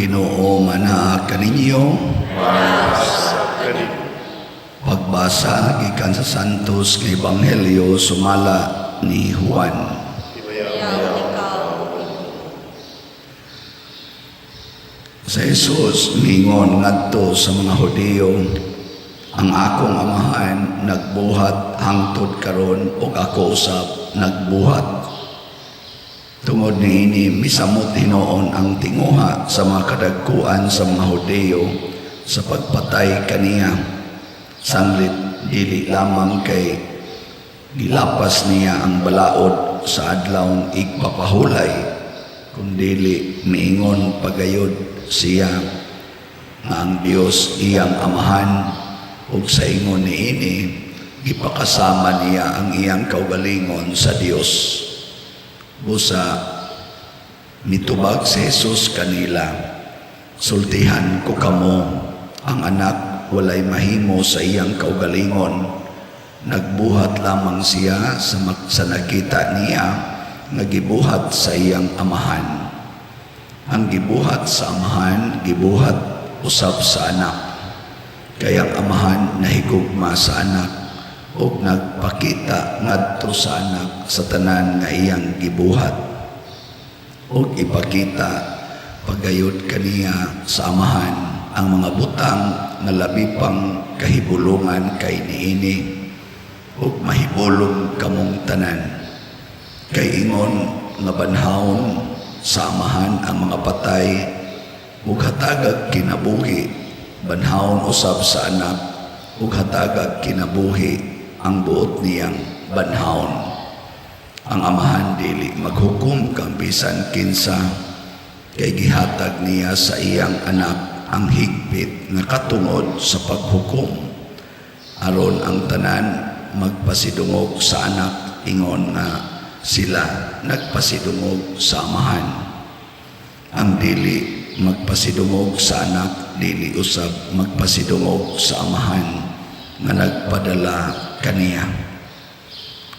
Ginoo mana kaninyo. Pagbasa gikan sa Santos nga Ebanghelyo sumala ni Juan. Sa Jesus mingon ngadto sa mga Hudiyo, ang akong amahan nagbuhat hangtod karon ug ako usab nagbuhat. Tungod niini misamot hinuon ang tinguha sa mga kadagkuan sa mga Hudiyo sa pagpatay kaniya. Sanglit dili lamang kay gilapas niya ang balaod sa adlawng igpapahulay, kundili miingon pagayod siya nga ang Dios iyang amahan, ug sa ingon niini gipakasama niya ang iyang kaugalingon sa Dios. Busa mitubag si Jesus kanila, sultihan ko kamo, ang anak walay mahimo sa iyang kaugalingon, nagbuhat lamang siya sa nakita niya nga gibuhat sa iyang amahan. Ang gibuhat sa amahan, gibuhat usab sa anak. Kaya ang amahan nahigugma sa anak ug nagpakita ngadto sa anak sa tanan nga iyang gibuhat. Ug ipakita pagayod kaniya sa amahan ang mga butang nga labi pang kahibulungan kay niini ug mahibulong kamong tanan. Kay ingon nga banhawon sa amahan ang mga patay ug hatagag kinabuhi, banhawon usab sa anak ug hatagag kinabuhi ang buot niyang banhawon. Ang amahan dili maghukom kang bisan kinsa, kay gihatag niya sa iyang anak ang higpit nga katungod sa paghukom, aron ang tanan magpasidungog sa anak, ingon nga sila nagpasidungog sa amahan. Ang dili magpasidungog sa anak, dili usab magpasidungog sa amahan nga nagpadala kaniya.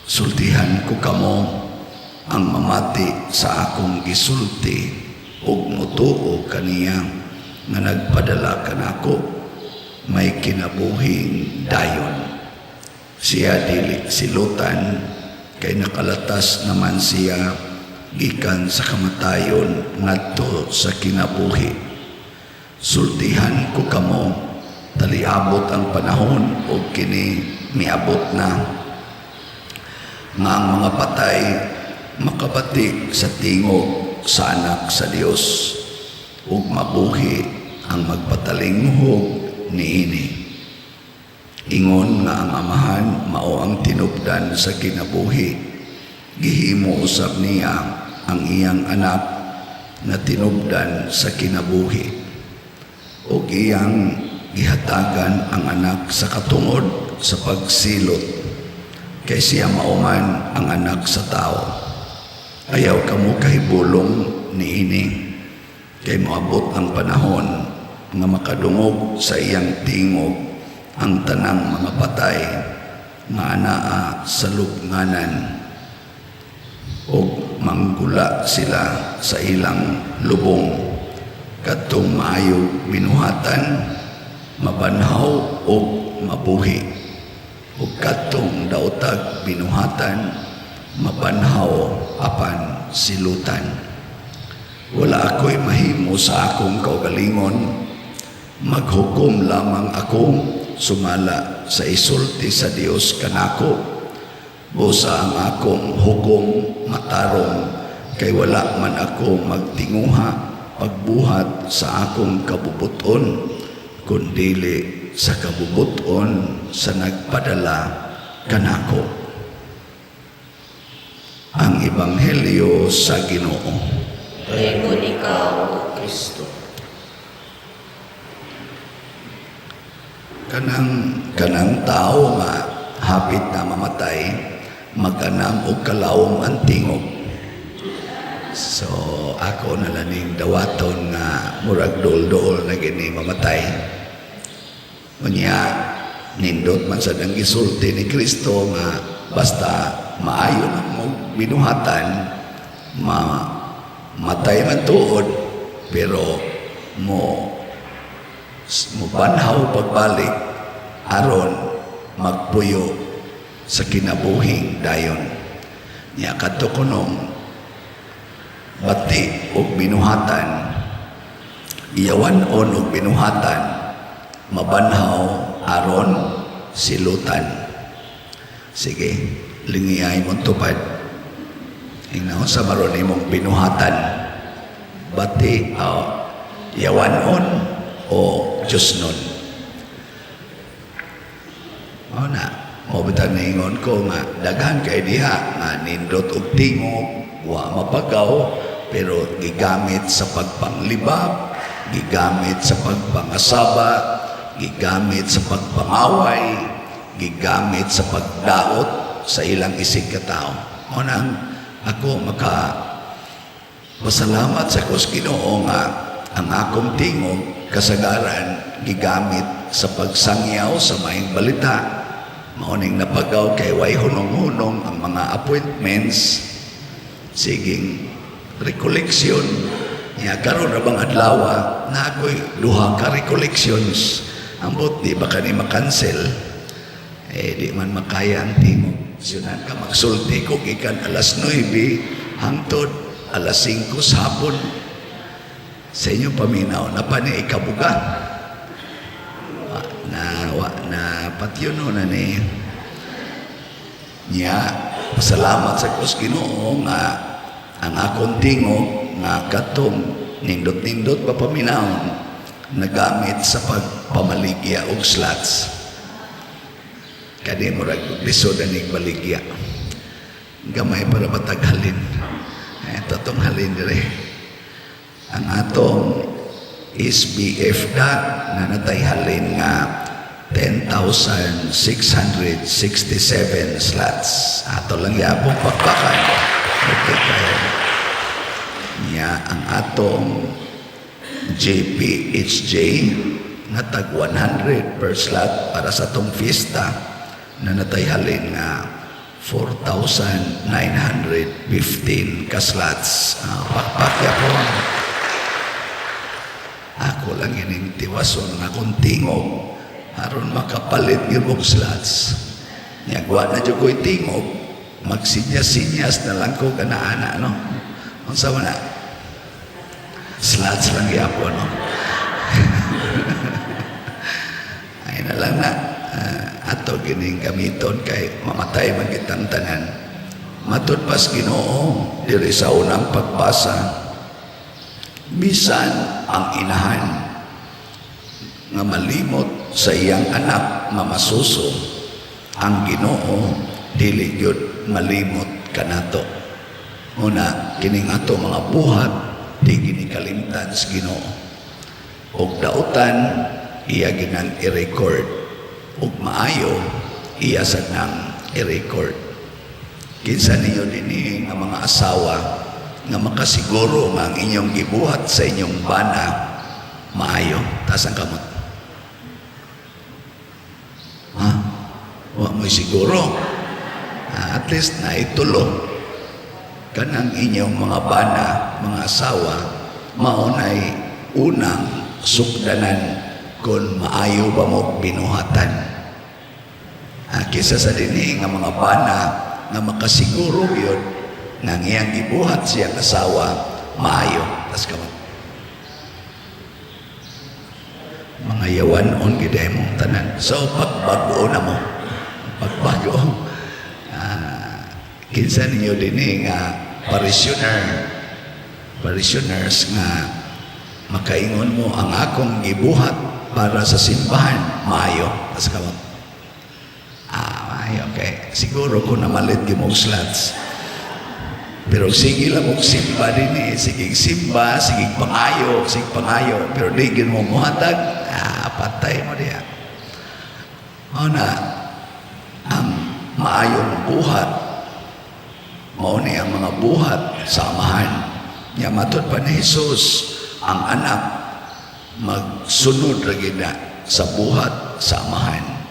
Sultihan ko kamo, ang mamati sa akong gisulti ug mutuo kaniya nga nagpadala kanako, may kinabuhing dayon. Siya dili silutan, kay nakalatas naman siya gikan sa kamatayon ngadto sa kinabuhi. Sultihan ko kamo, taliabot ang panahon ug kini miabot na, nga ang mga patay makabati sa tingog sa anak sa Dios ug mabuhi ang magpatalinghog niini. Ingon nga ang amahan mao ang tinubdan sa kinabuhi, gihimo usab niya ang iyang anak na tinubdan sa kinabuhi, ug iyang gihatagan ang anak sa katungod sa pagsilot, kay siya mauman ang anak sa tao. Ayaw kamo kahibulong niini, kay moabot ang panahon nga makadungog sa iyang tingog ang tanang mga patay nga anaa sa lubnganan, ug manggula sila sa ilang lubong. Kadtong maayog binuhatan, mabanhaw ug mabuhi, ug kadtong daotag binuhatan, mabanhaw apan silutan. Wala ako'y mahimo sa akong kaugalingon, maghukom lamang ako sumala sa isulti sa Dios kanako. Busa ang akong hukom matarong, kay wala man ako magtinguha pagbuhat sa akong kabubuton, kundili sa kabubuton sa nagpadala kanako. Ang Ebanghelyo sa Ginoo. Dayon ikaw, Kristo. Kanang tao nga hapit na mamatay, mag-anam o kalawom ang tingog. So ako nalaning dawaton nga murag dol-dol na gini mamatay. Unya nindot man sa nang gisulti ni Kristo nga basta maayo na mo binuhatan, matay man tuod, pero mo banhaw pagbalik aron magpuyo sa kinabuhing dayon. Nya kadto kunong bati og binuhatan, iyawan-on og binuhatan, mabanhaw aron silutan. Sige, lingiyay mong tupad. Ingnaw sa maron imong binuhatan, bati yawanon o Diyos nun. O na, mabitang naingon ko nga, daghan kay diha, nga nindot og tingog, wa mapagaw, pero gigamit sa pagpanglibab, gigamit sa pagpangasaba, gigamit sa pagpangaway, gigamit sa pagdaot sa ilang isig katao. O nang ako pasalamat sa Ginoo nga ang akong tingog kasagaran gigamit sa pagsangyaw sa maayong balita. Mauning napagaw kay way hunong-hunong ang mga appointments, siging recollection. Nga karon ra bang adlaw na ako'y duha ka recollections. Ambot di ba kani makancel? Di man makaya ang tingog. Sunan ka magsulti ko gikan alas 9 hangtod alas 5 sa hapon. Sa inyong paminaw, na pa ni ikabuga. Na patyon na ni. Nya, pasalamat sa Ginoo nga ang akong tingog nga katong nindot-nindot pa paminaw nagamit sa pagpamaligya og slots. Kani mo rag lisod aning baligya. Gamay para mataghalin. Totong halin dire. Ang atong SBF na natay halin nga 10,667 slots. Ato lang yapong pakpakan. Okay kayo. Niya ang atong JPHJ na tag 100 per slot para sa atong fiesta na natay halin nga 4,915 ka slots. Pakpakya po. Ako lang ining tiwason na kung tingog aron makapalit yung slots. Nyagwa na dyan ko'y tingog, magsinyas-sinyas na lang ko ganaana, no? Ang sama na, slots lang yapo, no? Ay na lang na, ato gining gamiton kay mamatay man kitang tanan. Matod pas Ginoo diri sa unang pagbasa, bisan ang inahan nga malimot sa iyang anak nga masuso, ang Ginoo dili gyud malimot kanato. Una kining ato mga buhat di gini kalimtan sa Ginoo. Og dautan iya ginang i-record, ug maayo iya sad nang i-record. Kinsa ninyo dinhi nga mga asawa nga makasiguro nga ang inyong gibuhat sa inyong bana maayo. Taas ang kamot. Wa mo'y siguro. At least na itulo kanang inyong mga bana, mga asawa, maunay unang sukdanan kung maayo ba mo binuhatan. Kisa sa dinhi nga mga bana nga makasiguro yun nga ngayang gibuhat siyang asawa maayo. Tas ka mga yawan-on giday mong tanan. So pagbago na mo, pagbago, kinsa ninyo din nga parishioners nga makaingon mo ang akong gibuhat para sa simbahan maayo. Tas ka maayo, okay. Siguro ko na malit yung mong slots. Pero sige lang mong simba din sige simba, sige pangayo, pero digin mo muhatag, patay mo diya. Na ang maayong buhat, mauni ang mga buhat, samahan. Nya matod pa ni Jesus, ang anak magsunod lagi na sa buhat, samahan.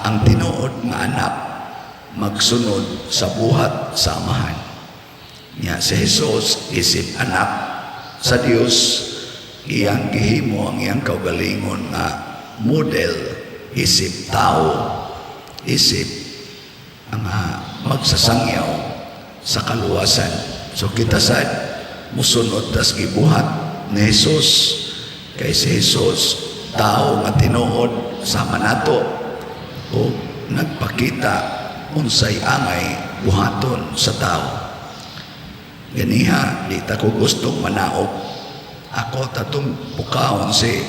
Ang tinuod nga anak magsunod sa buhat, samahan. Nya si Jesus isip anak sa Dios, iyang gihimo ang iyang kaugalingon nga model isip tao, isip ang magsasangyaw sa kaluwasan. So kita sad musunod tas gibuhat ni Jesus, kay si Jesus tao nga tinuod sama nato o nagpakita unsay angay buhaton sa tao. Ganiha, di ta ko gustong manaog. Ako tatong pukaon si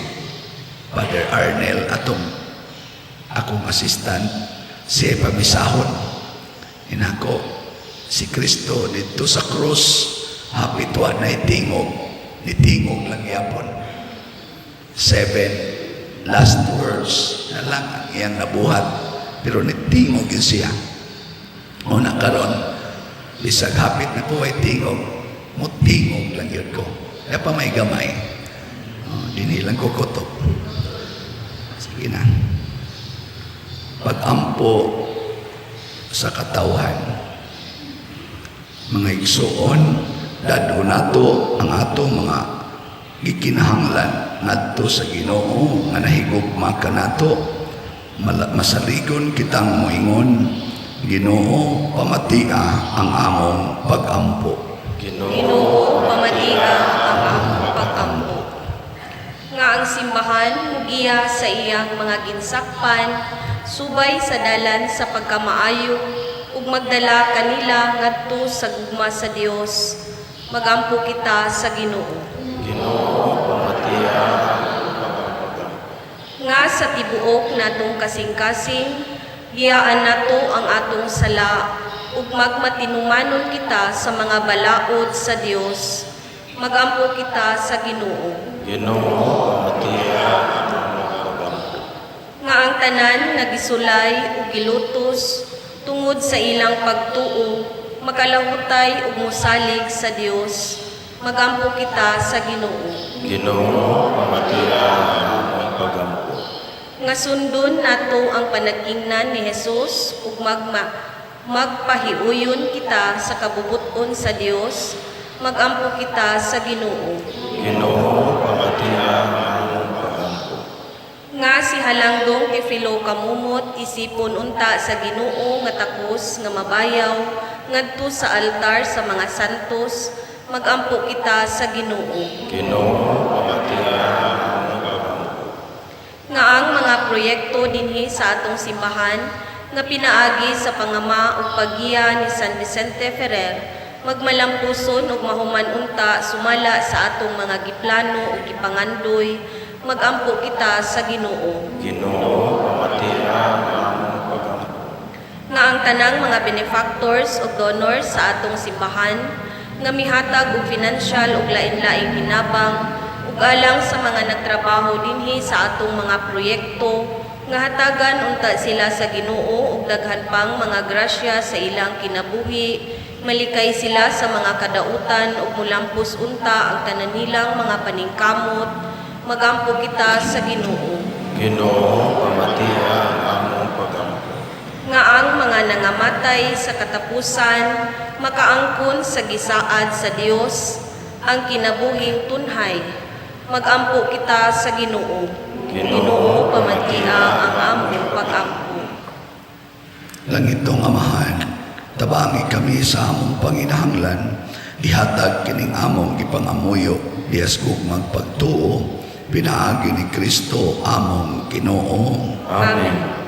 Father Arnel atong akong assistant si pamisahon. Inako si Kristo dito sa krus hapit wa na itingog, nitingog lang yapon. 7 last words na lang ang iyang nabuhat, pero nitingog yun siya. O nakaroon, bisag hapit na ko ay tingog, mutingog lang yun ko. Kaya pa may gamay. Dinilang ko kutok. Sige na. Pag-ampo sa katawhan, mga igsuon, dadto nato ang atong mga gikinahanglan ngadto sa Ginoo nga nahigugma kanato. Masaligon kitang moingon, Ginoo, pamatia ang among pag-ampo. Ginoo, pamatia ang among pag-ampo. Nga ang simbahan mugiya sa iyang mga ginsakpan, subay sa dalan sa pagkamaayo, ug magdala kanila ngadto sa gugma sa Dios. Magampo kita sa Ginoo. Ginoo, pamatia ang Nga sa tibuok natong kasing-kasing, giyaan nato ang atong sala, ug magmatinumanon kita sa mga balaod sa Dios. Magampo kita sa Ginoo. Ginoo, pamatia ang pag-ampo. Nga ang tanan nagisulay ug gilutos tungod sa ilang pagtuo, makalahutay ug mosalig sa Dios. Magampo kita sa Ginoo. Ginoo, pamatia ang pag-ampo. Nga sundon nato ang panag-ingnan ni Jesus ug magpahiuyon kita sa kabubuton sa Dios. Magampo kita sa Ginoo. Ginoo, pamatia ang pag-ampo. Nga si Halangdong Tifilo kamumot isipon unta sa Ginoo nga takos nga mabayaw ngadto sa altar sa mga santos. Magampo kita sa Ginoo. Ginoo, pamatia ang pag-ampo. Nga ang mga proyekto dinhi sa atong simbahan nga pinaagi sa pangama ug paggiya ni San Vicente Ferrer magmalampuson ug mahuman unta sumala sa atong mga giplano ug gipangandoy. Magampo kita sa Ginoo. Ginoo, pamatia ang pag-ampo. Nga ang tanang mga benefactors ug donors sa atong simbahan nga mihatag og financial ug lain-laing hinabang ug alang sa mga nagtrabaho dinhi sa atong mga proyekto nga hatagan unta sila sa Ginoo ug daghan pang mga grasya sa ilang kinabuhi. Malikay sila sa mga kadautan ug mulampos unta ang tanan nilang mga paningkamot. Magampo kita sa Ginoo. Ginoo, pamatia ang pag-ampo. Nga ang mga nangamatay sa katapusan makaangkon sa gisaad sa Dios ang kinabuhing tunhay. Magampo kita sa Ginoo. Ginoo, pamatia ang among pag-ampo. Langitong Amahan, tabangi kami sa among panginahanglan, ihatag kining among gipangamuyo, diyas kog magpagtuo, pinaagi ni Kristo among Ginoo. Amen.